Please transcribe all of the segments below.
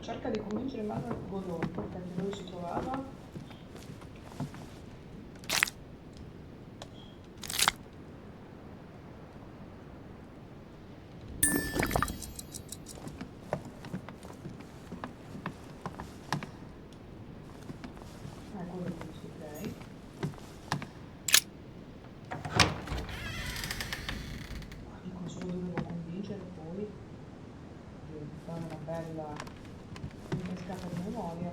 Cerca di convincere Manuel Godoy, perché dove si trovava? Quello che dice, ok. Dico, solo dovevo convincere poi di fare una bella rinfrescata di memoria.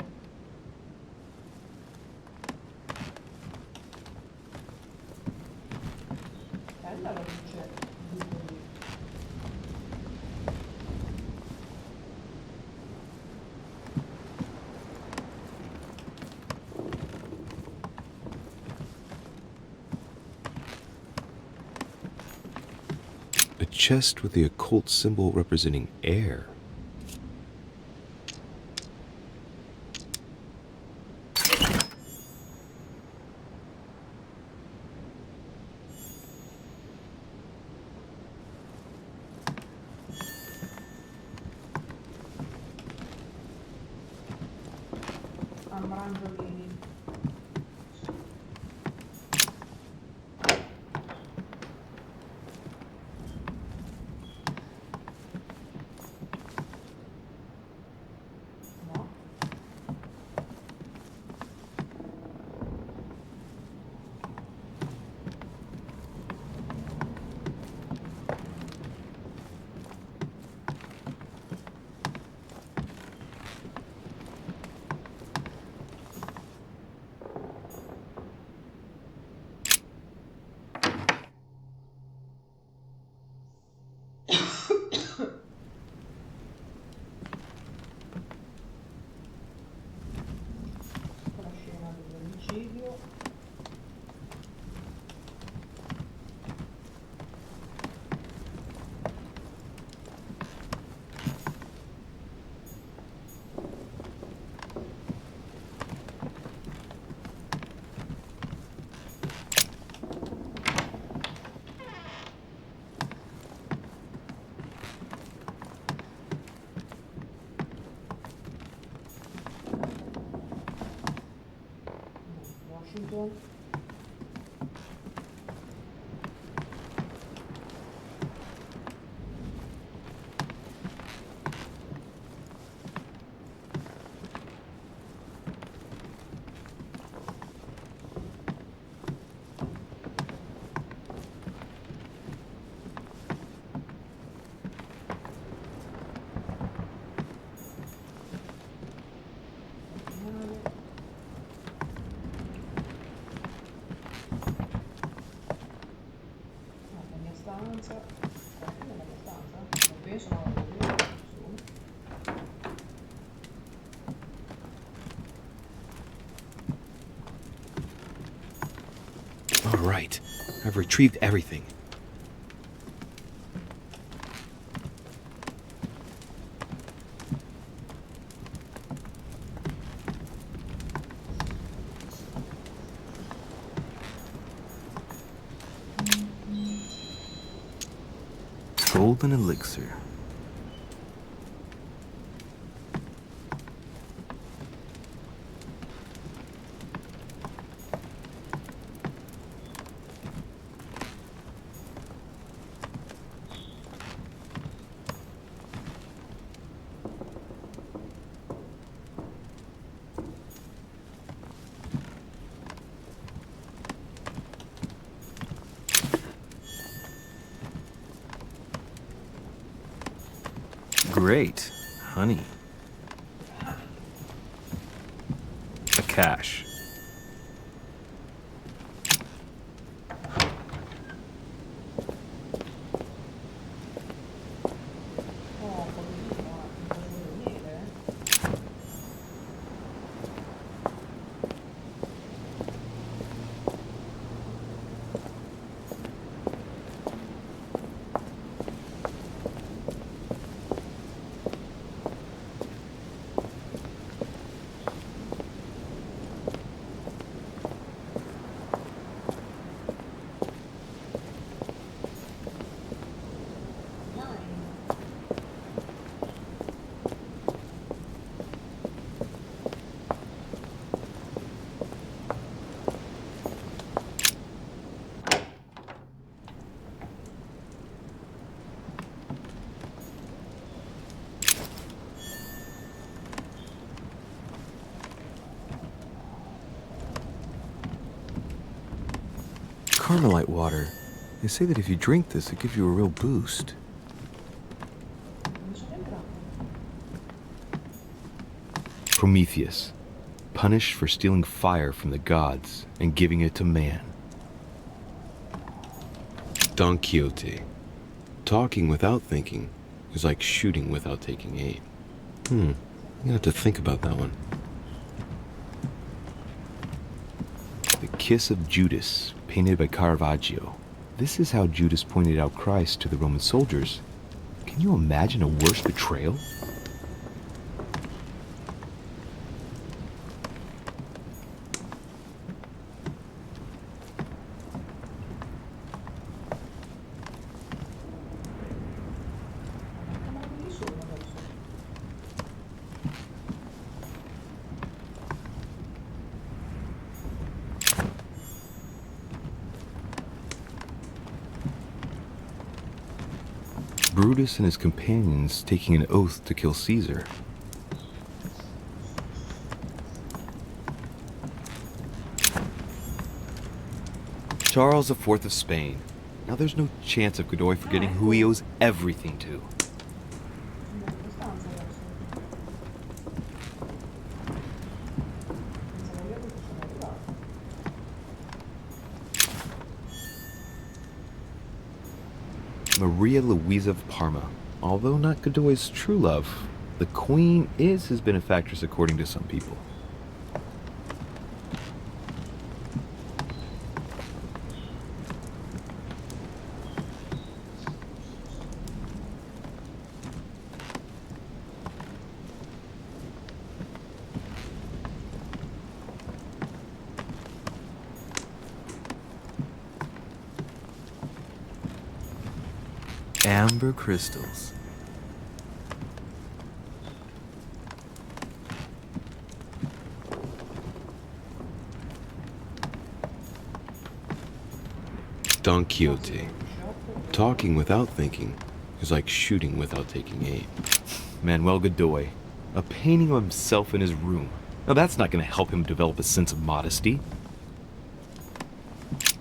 Bella la luce di lì. A chest with the occult symbol representing air. Ambrangolini. No? La scena dell'omicidio. Washington. Finale. La mia stanza. Quella è la mia stanza? Non penso, ma la vedo su. All right, I've retrieved everything. Golden elixir. Great. Honey. A cache. Oh, poverino, non posso venire. Carmelite water. They say that if you drink this, it gives you a real boost. Non sono entrato. Prometheus, punished for stealing fire from the gods and giving it to man. Don Quixote, talking without thinking is like shooting without taking aim. I'm gonna have to think about that one. The Kiss of Judas, painted by Caravaggio. This is how Judas pointed out Christ to the Roman soldiers. Can you imagine a worse betrayal? Ma non li sono adesso. Brutus and his companions taking an oath to kill Caesar. Charles IV of Spain. Now there's no chance of Godoy forgetting who he owes everything to. Sono in stanza adesso. Pensavo io che sono arrivato. Maria Louisa of Parma. Although not Godoy's true love, the Queen is his benefactress according to some people. Amber crystals. Don Quixote. Talking without thinking is like shooting without taking aim. Manuel Godoy. A painting of himself in his room. Now that's not going to help him develop a sense of modesty.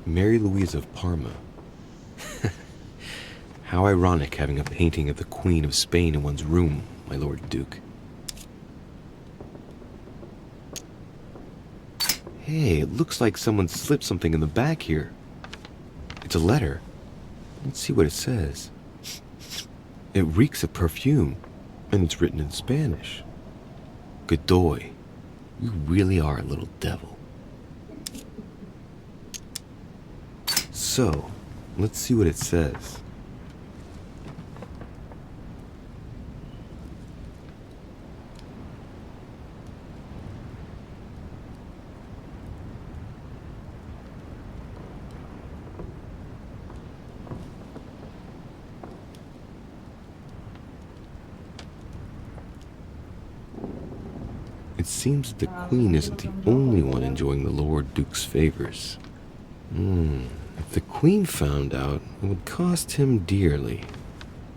Mary Louise of Parma. How ironic having a painting of the Queen of Spain in one's room, my Lord Duke. Hey, it looks like someone slipped something in the bag here. It's a letter. Let's see what it says. It reeks of perfume, and it's written in Spanish. Godoy, you really are a little devil. So, let's see what it says. It seems that the Queen isn't the only one enjoying the Lord Duke's favors. If the Queen found out, it would cost him dearly.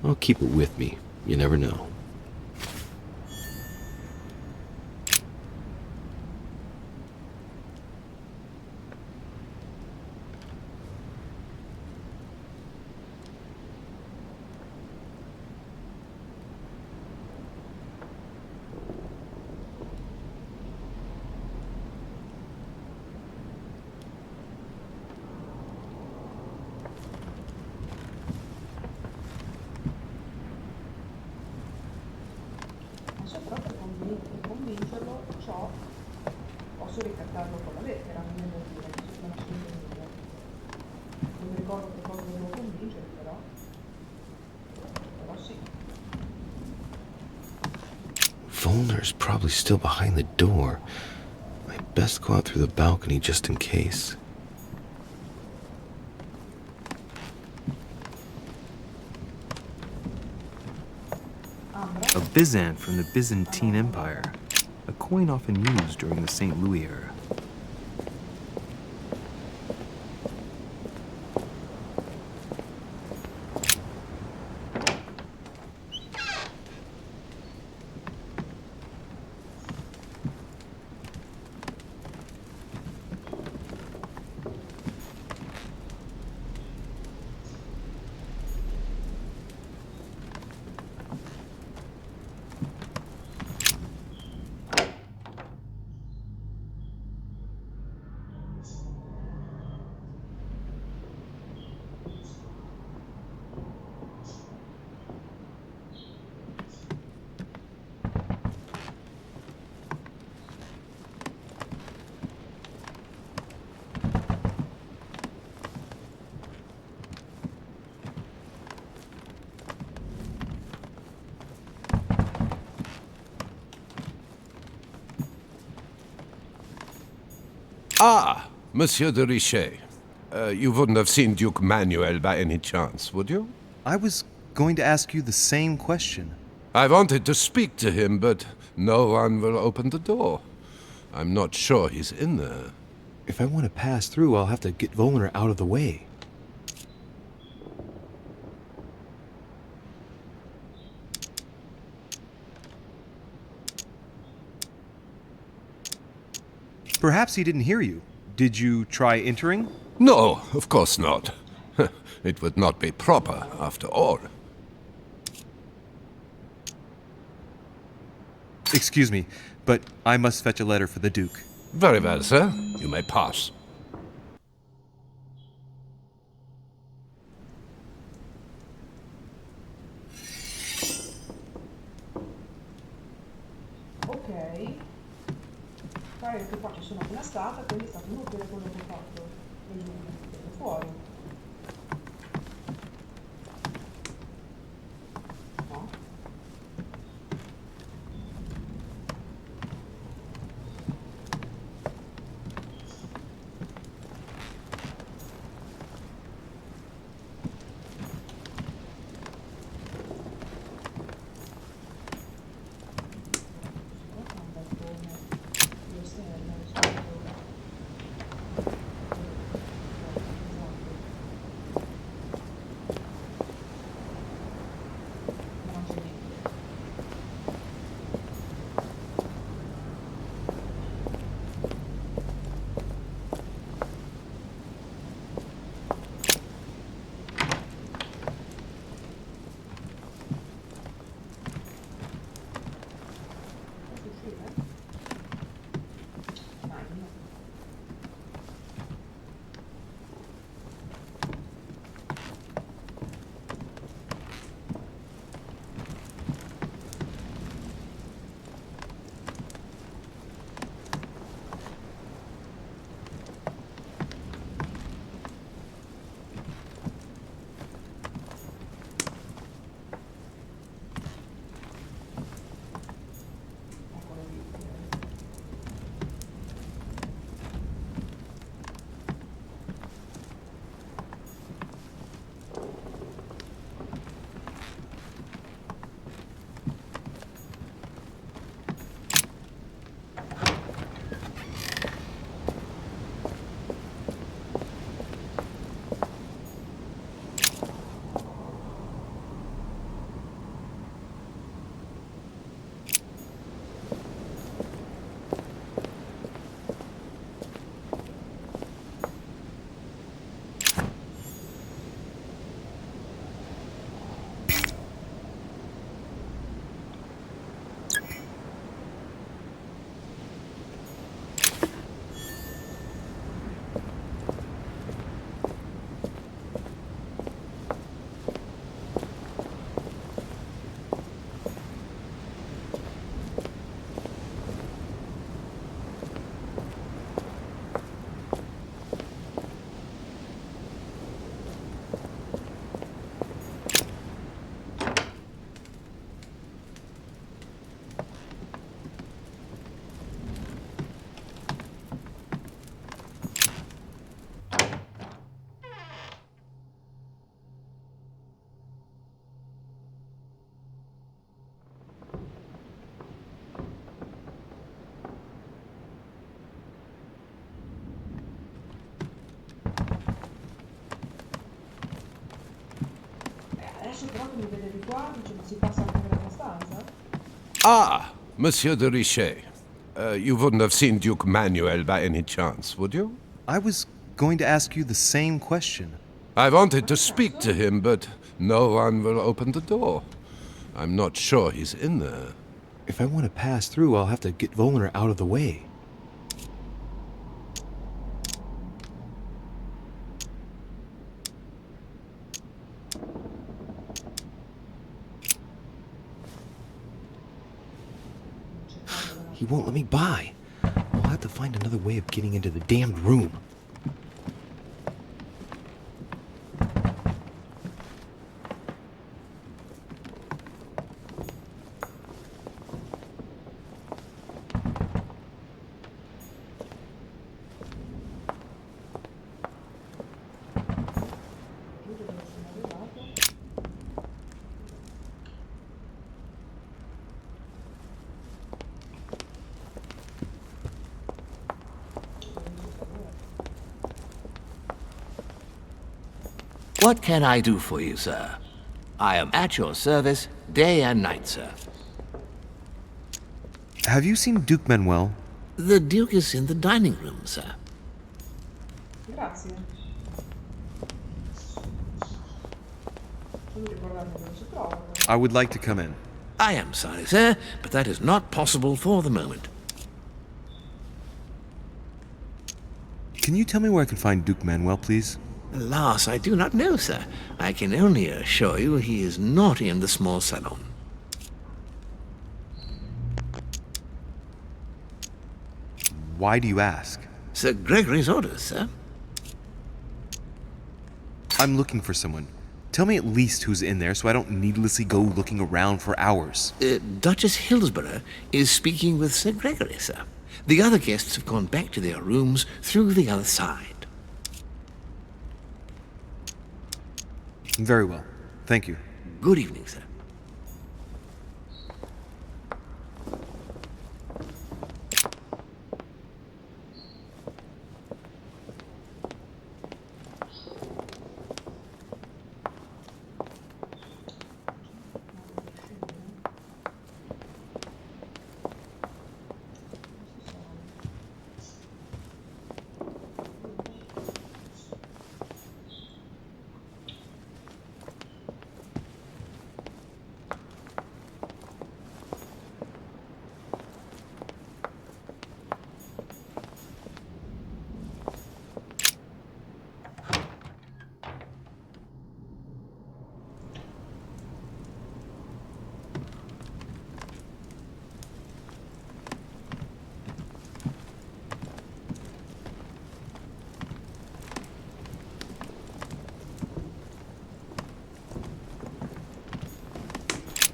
I'll keep it with me. You never know. Adesso però per convincerlo ciò posso ricattarlo con la lettera, non devo dire, che sono una scelta. Non mi ricordo che cosa devo convincere, però sì. Volner's probably still behind the door. I best go out through the balcony just in case. A byzant from the Byzantine Empire, a coin often used during the St. Louis era. Ah, Monsieur de Richet. You wouldn't have seen Duke Manuel by any chance, would you? I was going to ask you the same question. I wanted to speak to him, but no one will open the door. I'm not sure he's in there. If I want to pass through, I'll have to get Volner out of the way. Perhaps he didn't hear you. Did you try entering? No, of course not. It would not be proper, after all. Excuse me, but I must fetch a letter for the Duke. Very well, sir. You may pass. Ok. Pare che qua ci sono appena stata, quindi è stato inutile quello che ho fatto. Presumo, fuori. No? Adesso però che mi vede di qua, dice, ma si passa anche nella stanza? Ah, Monsieur de Richet. You wouldn't have seen Duke Manuel by any chance, would you? I was going to ask you the same question. I wanted to speak to him, but no one will open the door. I'm not sure he's in there. If I want to pass through, I'll have to get Volner out of the way. He won't let me by. I'll have to find another way of getting into the damned room. What can I do for you, sir? I am at your service day and night, sir. Have you seen Duke Manuel? The Duke is in the dining room, sir. Grazie. Solo ricordarmi dove si trova. I would like to come in. I am sorry, sir, but that is not possible for the moment. Can you tell me where I can find Duke Manuel, please? Alas, I do not know, sir. I can only assure you he is not in the small salon. Why do you ask? Sir Gregory's orders, sir. I'm looking for someone. Tell me at least who's in there so I don't needlessly go looking around for hours. Duchess Hillsborough is speaking with Sir Gregory, sir. The other guests have gone back to their rooms through the other side. Very well. Thank you. Good evening, sir.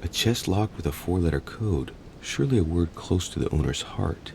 A chest locked with a 4-letter code. Surely a word close to the owner's heart.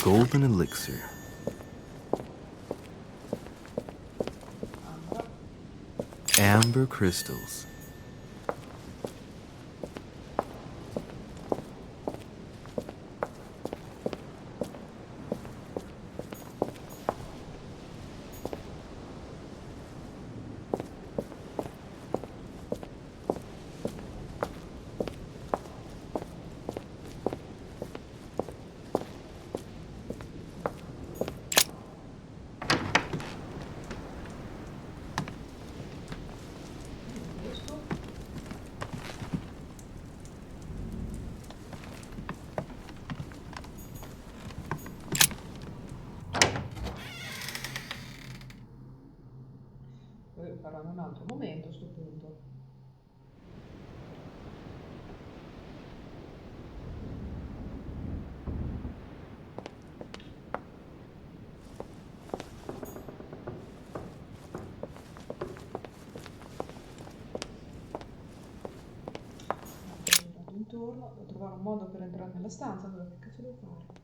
Golden elixir. Amber crystals. Poi farò in un altro momento a sto punto. modo per entrare nella stanza, allora che cazzo devo fare?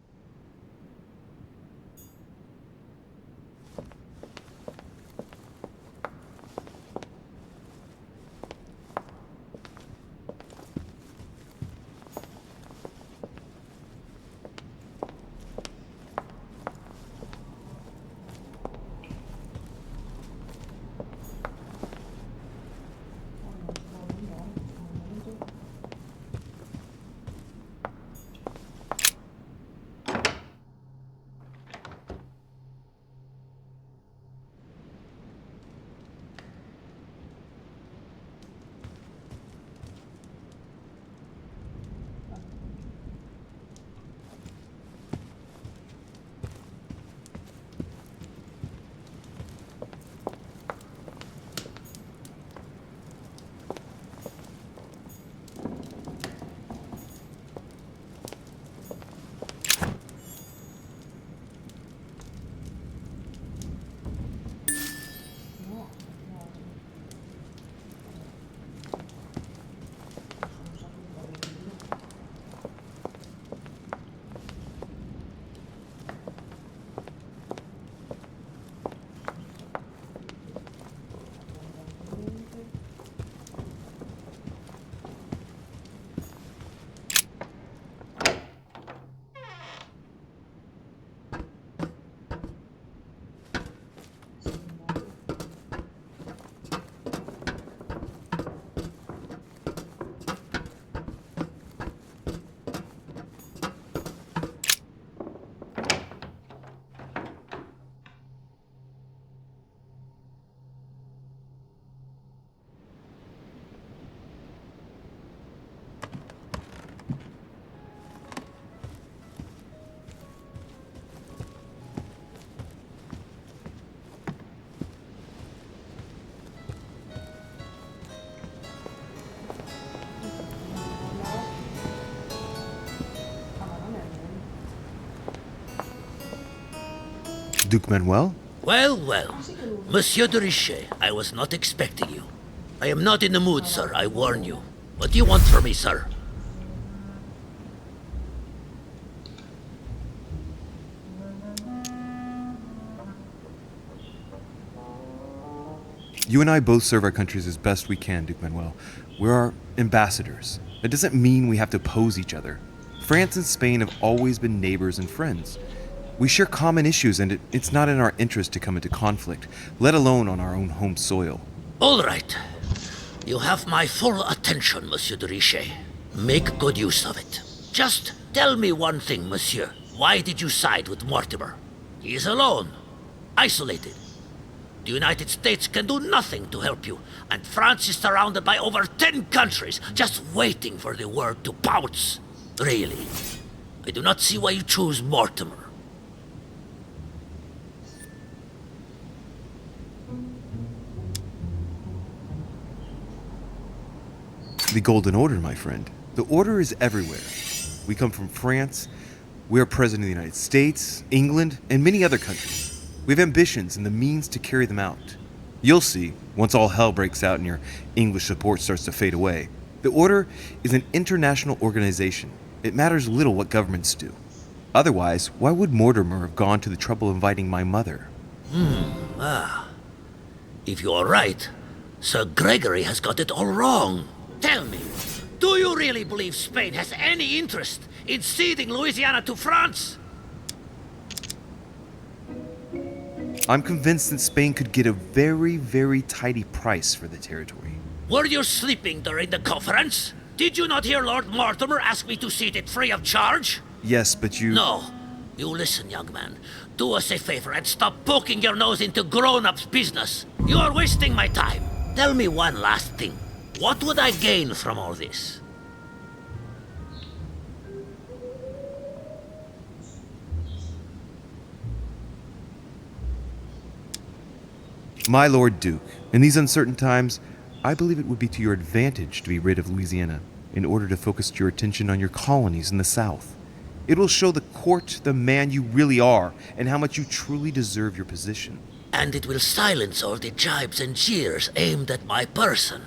Duke Manuel? Well, well. Monsieur de Richet, I was not expecting you. I am not in the mood, sir, I warn you. What do you want from me, sir? You and I both serve our countries as best we can, Duke Manuel. We're our ambassadors. It doesn't mean we have to oppose each other. France and Spain have always been neighbors and friends. We share common issues, and it's not in our interest to come into conflict, let alone on our own home soil. All right. You have my full attention, Monsieur de Richet. Make good use of it. Just tell me one thing, Monsieur. Why did you side with Mortimer? He is alone, isolated. The United States can do nothing to help you, and France is surrounded by over 10 countries just waiting for the word to pounce. Really, I do not see why you choose Mortimer. The Golden Order, my friend. The Order is everywhere. We come from France. We are President of the United States, England, and many other countries. We have ambitions and the means to carry them out. You'll see, once all hell breaks out and your English support starts to fade away. The Order is an international organization. It matters little what governments do. Otherwise, why would Mortimer have gone to the trouble of inviting my mother? If you are right, Sir Gregory has got it all wrong. Tell me, do you really believe Spain has any interest in ceding Louisiana to France? I'm convinced that Spain could get a very, very tidy price for the territory. Were you sleeping during the conference? Did you not hear Lord Mortimer ask me to cede it free of charge? Yes, but you... No. You listen, young man. Do us a favor and stop poking your nose into grown-ups' business. You are wasting my time. Tell me one last thing. What would I gain from all this? My Lord Duke, in these uncertain times, I believe it would be to your advantage to be rid of Louisiana in order to focus your attention on your colonies in the South. It will show the court the man you really are and how much you truly deserve your position. And it will silence all the jibes and jeers aimed at my person.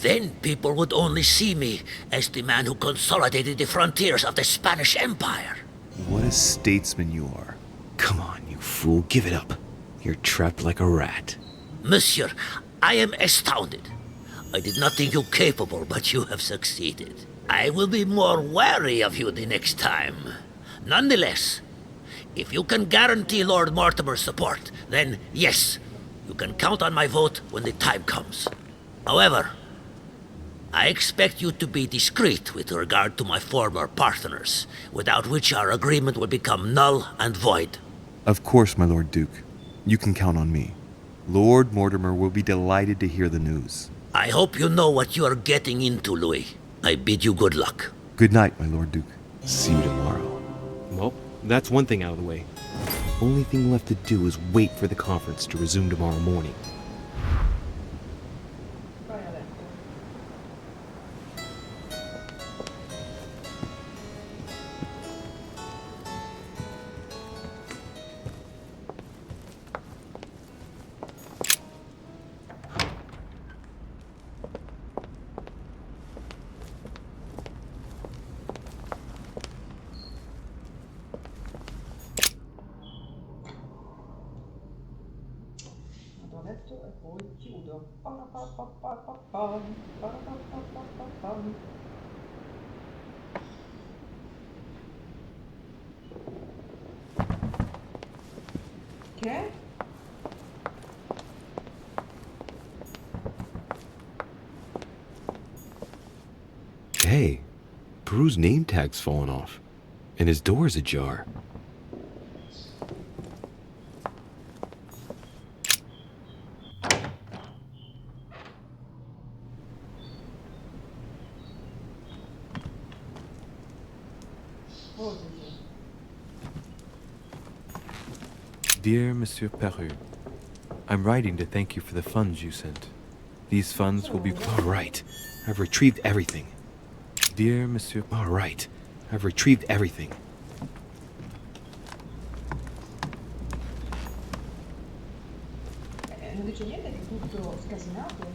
Then people would only see me as the man who consolidated the frontiers of the Spanish Empire. What a statesman you are. Come on, you fool, give it up. You're trapped like a rat. Monsieur, I am astounded. I did not think you capable, but you have succeeded. I will be more wary of you the next time. Nonetheless, if you can guarantee Lord Mortimer's support, then yes, you can count on my vote when the time comes. However, I expect you to be discreet with regard to my former partners, without which our agreement will become null and void. Of course, my Lord Duke. You can count on me. Lord Mortimer will be delighted to hear the news. I hope you know what you are getting into, Louis. I bid you good luck. Good night, my Lord Duke. See you tomorrow. Well, that's one thing out of the way. Only thing left to do is wait for the conference to resume tomorrow morning. Vai a letto. Vado a letto e poi chiudo. Parapapapapapam, parapapapapapam. Che? Hey, Peru's name tag's fallen off, and his door's ajar. Oh, Gesù. Dear Monsieur Peru, I'm writing to thank you for the funds you sent. These funds will be... All right, I've retrieved everything. Dear Monsieur... All right, I've retrieved everything. Non dice niente di tutto scasinato.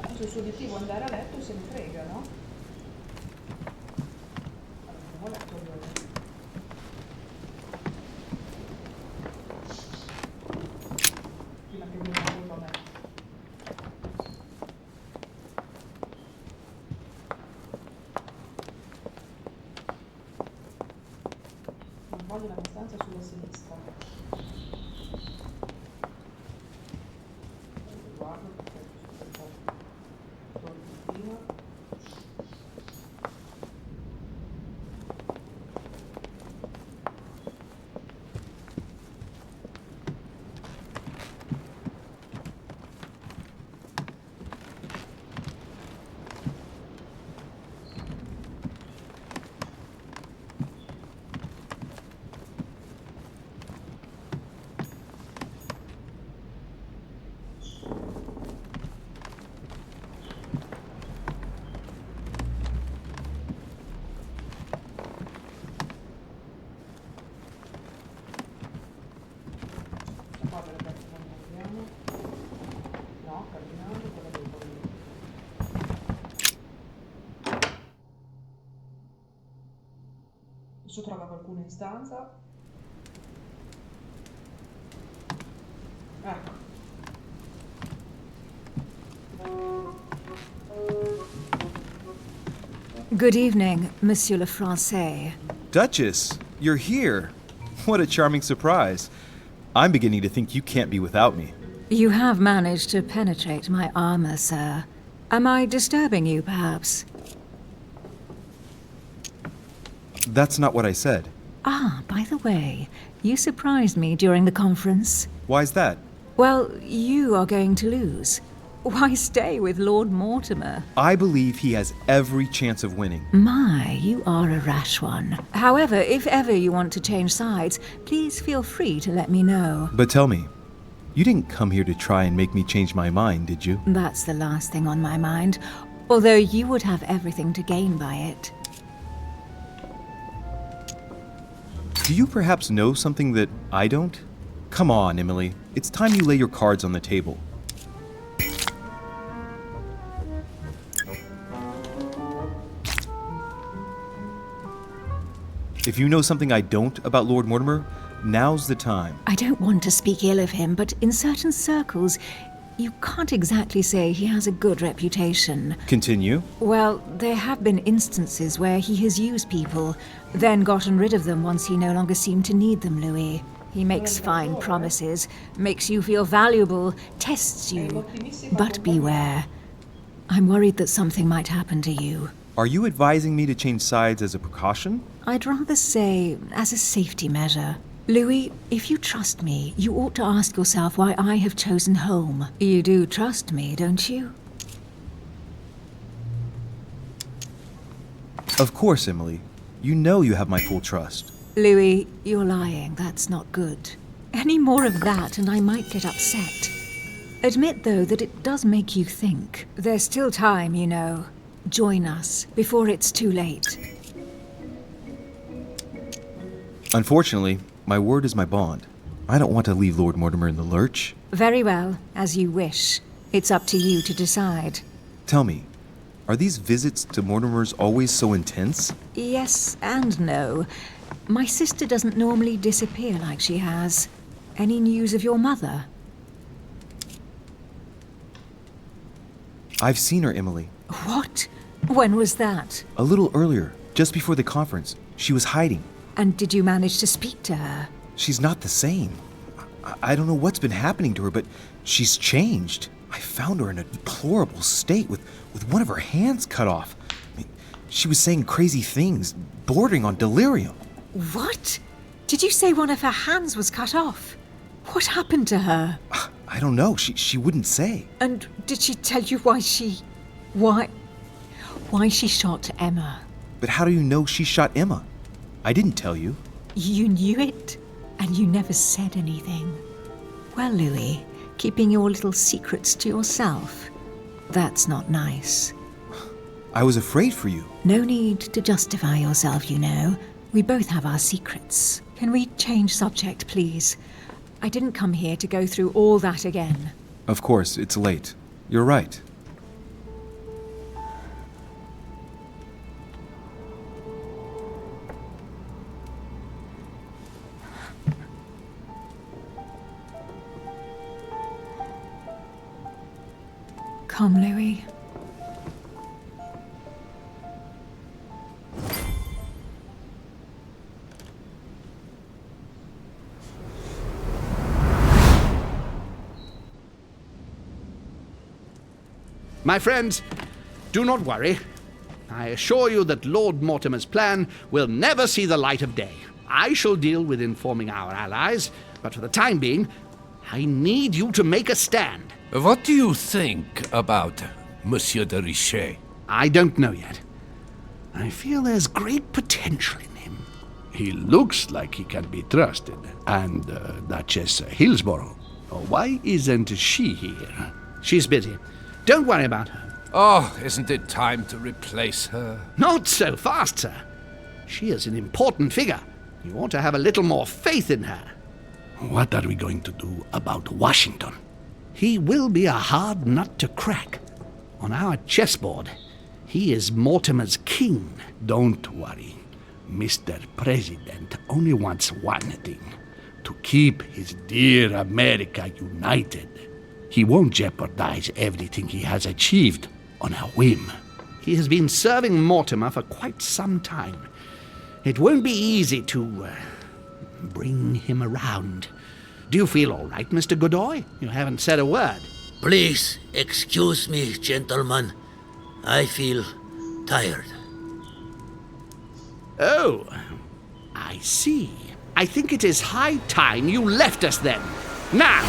Adesso il suo obiettivo è andare a letto e se ne frega, no? Allora, andiamo a letto allora. Prima che mi colpa a me. Non voglio la mia stanza sulla sinistra. Guardo perché sto un po' prima. Qua per la andiamo. No, camminando, quella del bordo. Adesso trova qualcuno in stanza. Ecco. Good evening, Monsieur le Français. Duchess, you're here. What a charming surprise. I'm beginning to think you can't be without me. You have managed to penetrate my armor, sir. Am I disturbing you, perhaps? That's not what I said. Ah, by the way, you surprised me during the conference. Why's that? Well, you are going to lose. Why stay with Lord Mortimer? I believe he has every chance of winning. My, you are a rash one. However, if ever you want to change sides, please feel free to let me know. But tell me, you didn't come here to try and make me change my mind, did you? That's the last thing on my mind, although you would have everything to gain by it. Do you perhaps know something that I don't? Come on, Emily. It's time you lay your cards on the table. If you know something I don't about Lord Mortimer, now's the time. I don't want to speak ill of him, but in certain circles, you can't exactly say he has a good reputation. Continue. Well, there have been instances where he has used people, then gotten rid of them once he no longer seemed to need them, Louis. He makes fine promises, makes you feel valuable, tests you. But beware. I'm worried that something might happen to you. Are you advising me to change sides as a precaution? I'd rather say as a safety measure. Louis, if you trust me, you ought to ask yourself why I have chosen home. You do trust me, don't you? Of course, Emily. You know you have my full trust. Louis, you're lying. That's not good. Any more of that and I might get upset. Admit, though, that it does make you think. There's still time, you know. Join us before it's too late. Unfortunately, my word is my bond. I don't want to leave Lord Mortimer in the lurch. Very well, as you wish. It's up to you to decide. Tell me, are these visits to Mortimer's always so intense? Yes and no. My sister doesn't normally disappear like she has. Any news of your mother? I've seen her, Emily. What? When was that? A little earlier, just before the conference. She was hiding. And did you manage to speak to her? She's not the same. I don't know what's been happening to her, but she's changed. I found her in a deplorable state with one of her hands cut off. I mean, she was saying crazy things, bordering on delirium. What? Did you say one of her hands was cut off? What happened to her? I don't know. She wouldn't say. And did she tell you why she shot Emma? But how do you know she shot Emma? I didn't tell you. You knew it, and you never said anything. Well, Louis, keeping your little secrets to yourself, that's not nice. I was afraid for you. No need to justify yourself, you know. We both have our secrets. Can we change subject, please? I didn't come here to go through all that again. Of course, it's late. You're right. Come, Louis. My friends, do not worry. I assure you that Lord Mortimer's plan will never see the light of day. I shall deal with informing our allies, but for the time being, I need you to make a stand. What do you think about Monsieur de Richet? I don't know yet. I feel there's great potential in him. He looks like he can be trusted. And Duchess Hillsborough. Why isn't she here? She's busy. Don't worry about her. Oh, isn't it time to replace her? Not so fast, sir. She is an important figure. You ought to have a little more faith in her. What are we going to do about Washington? He will be a hard nut to crack. On our chessboard, he is Mortimer's king. Don't worry. Mr. President only wants one thing: to keep his dear America united. He won't jeopardize everything he has achieved on a whim. He has been serving Mortimer for quite some time. It won't be easy to bring him around. Do you feel all right, Mr. Godoy? You haven't said a word. Please excuse me, gentlemen. I feel tired. Oh, I see. I think it is high time you left us then. Now!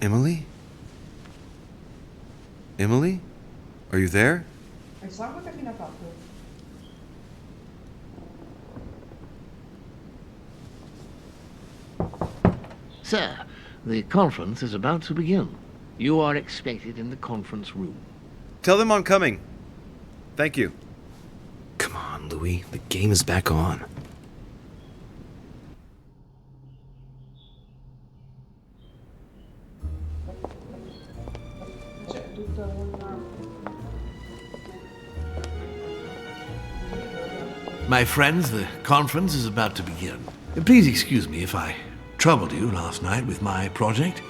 Emily? Emily? Are you there? E salvo che fine ha fatto? Sir, the conference is about to begin. You are expected in the conference room. Tell them I'm coming. Thank you. Come on, Louis. The game is back on. C'è tutta una... My friends, the conference is about to begin. Please excuse me if I troubled you last night with my project.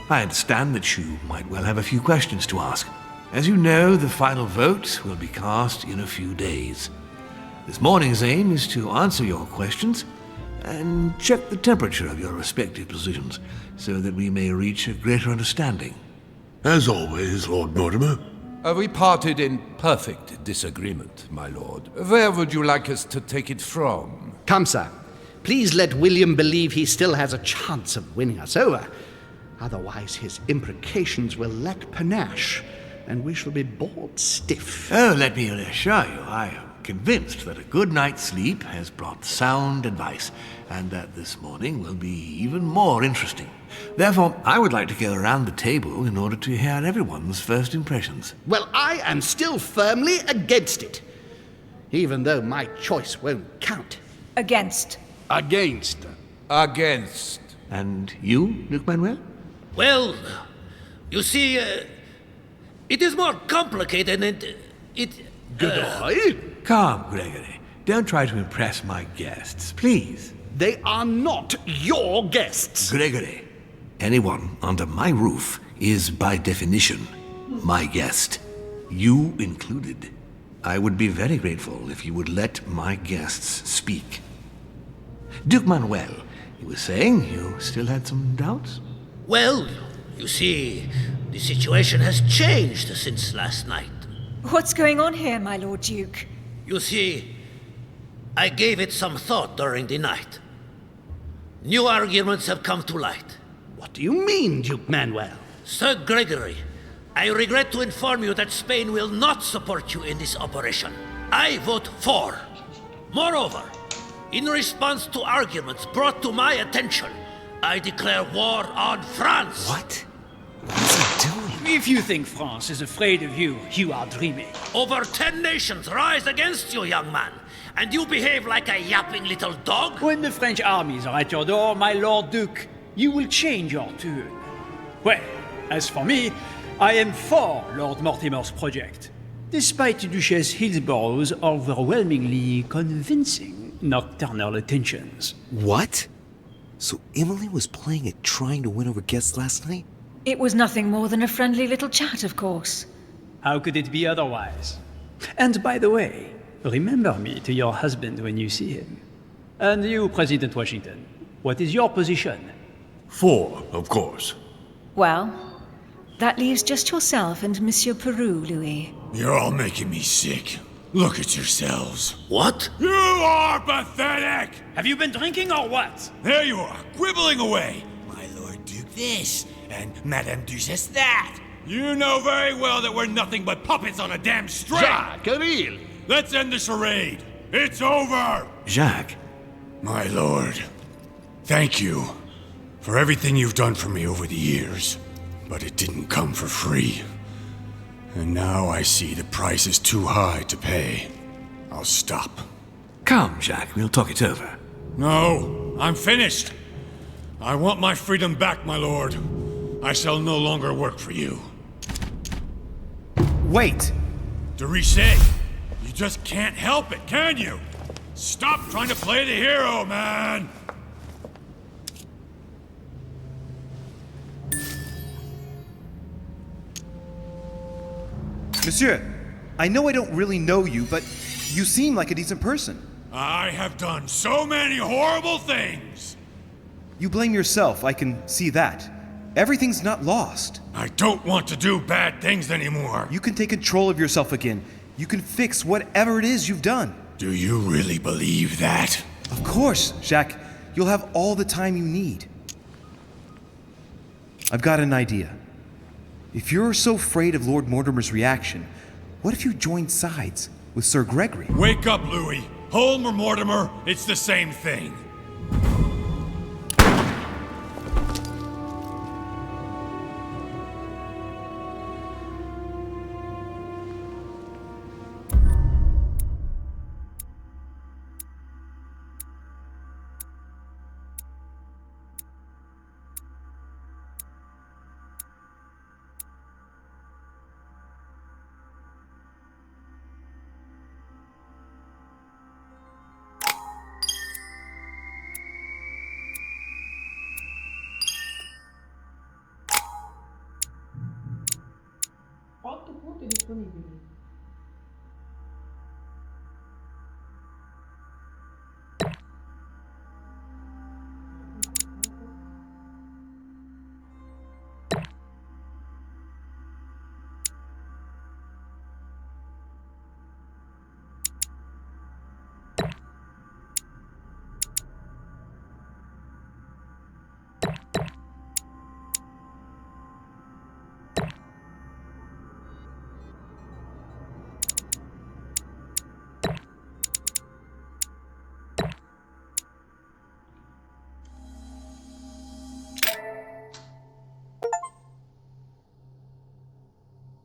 I understand that you might well have a few questions to ask. As you know, the final vote will be cast in a few days. This morning's aim is to answer your questions and check the temperature of your respective positions so that we may reach a greater understanding. As always, Lord Mortimer. We parted in perfect disagreement, my lord. Where would you like us to take it from? Come, sir. Please let William believe he still has a chance of winning us over. Otherwise, his imprecations will lack panache, and we shall be bored stiff. Oh, let me assure you, I am convinced that a good night's sleep has brought sound advice, and that this morning will be even more interesting. Therefore, I would like to go around the table in order to hear everyone's first impressions. Well, I am still firmly against it, even though my choice won't count. Against. Against. Against. And you, Luc Manuel? Well, you see, it is more complicated and Godoy? Calm, Gregory. Don't try to impress my guests, please. They are not your guests. Gregory, anyone under my roof is by definition my guest. You included. I would be very grateful if you would let my guests speak. Duke Manuel, you were saying you still had some doubts? Well, you see, the situation has changed since last night. What's going on here, my Lord Duke? You see, I gave it some thought during the night. New arguments have come to light. What do you mean, Duke Manuel? Sir Gregory, I regret to inform you that Spain will not support you in this operation. I vote for. Moreover, in response to arguments brought to my attention, I declare war on France. What? What is he doing? If you think France is afraid of you, you are dreaming. Over 10 nations rise against you, young man, and you behave like a yapping little dog? When the French armies are at your door, my Lord Duke, you will change your tune. Well, as for me, I am for Lord Mortimer's project, despite Duchess Hillsborough's overwhelmingly convincing nocturnal attentions. What? So Emily was playing at trying to win over guests last night? It was nothing more than a friendly little chat, of course. How could it be otherwise? And by the way, remember me to your husband when you see him. And you, President Washington, what is your position? For, of course. Well, that leaves just yourself and Monsieur Peru, Louis. You're all making me sick. Look at yourselves. What? You are pathetic! Have you been drinking or what? There you are, quibbling away. My Lord Duke this, and Madame Duchess that. You know very well that we're nothing but puppets on a damn string. Jacques, really? Let's end the charade. It's over! Jacques. My lord, thank you for everything you've done for me over the years. But it didn't come for free. And now I see the price is too high to pay. I'll stop. Come, Jacques, we'll talk it over. No, I'm finished. I want my freedom back, my lord. I shall no longer work for you. Wait! De Richet, you just can't help it, can you? Stop trying to play the hero, man! Monsieur, I know I don't really know you, but you seem like a decent person. I have done so many horrible things! You blame yourself, I can see that. Everything's not lost. I don't want to do bad things anymore. You can take control of yourself again. You can fix whatever it is you've done. Do you really believe that? Of course, Jacques. You'll have all the time you need. I've got an idea. If you're so afraid of Lord Mortimer's reaction, what if you joined sides with Sir Gregory? Wake up, Louis. Holm or Mortimer, it's the same thing. 8 punti disponibili.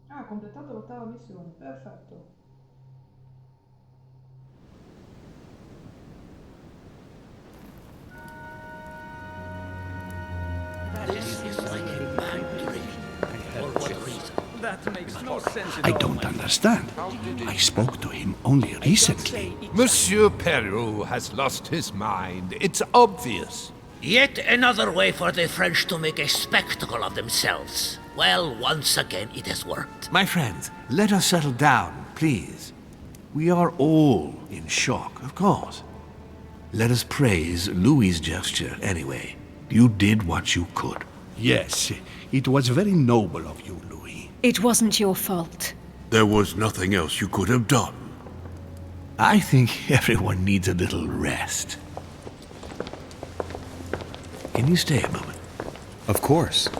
Ah, completato l'8ª missione, perfetto. This is like a bad dream. For what reason? That makes no sense at I all. don't understand. I spoke to him only recently. Monsieur Peru has lost his mind. It's obvious. Yet another way for the French to make a spectacle of themselves. Well, once again, it has worked. My friends, let us settle down, please. We are all in shock, of course. Let us praise Louis's gesture anyway. You did what you could. Yes, it was very noble of you, Louis. It wasn't your fault. There was nothing else you could have done. I think everyone needs a little rest. Can you stay a moment? Of course.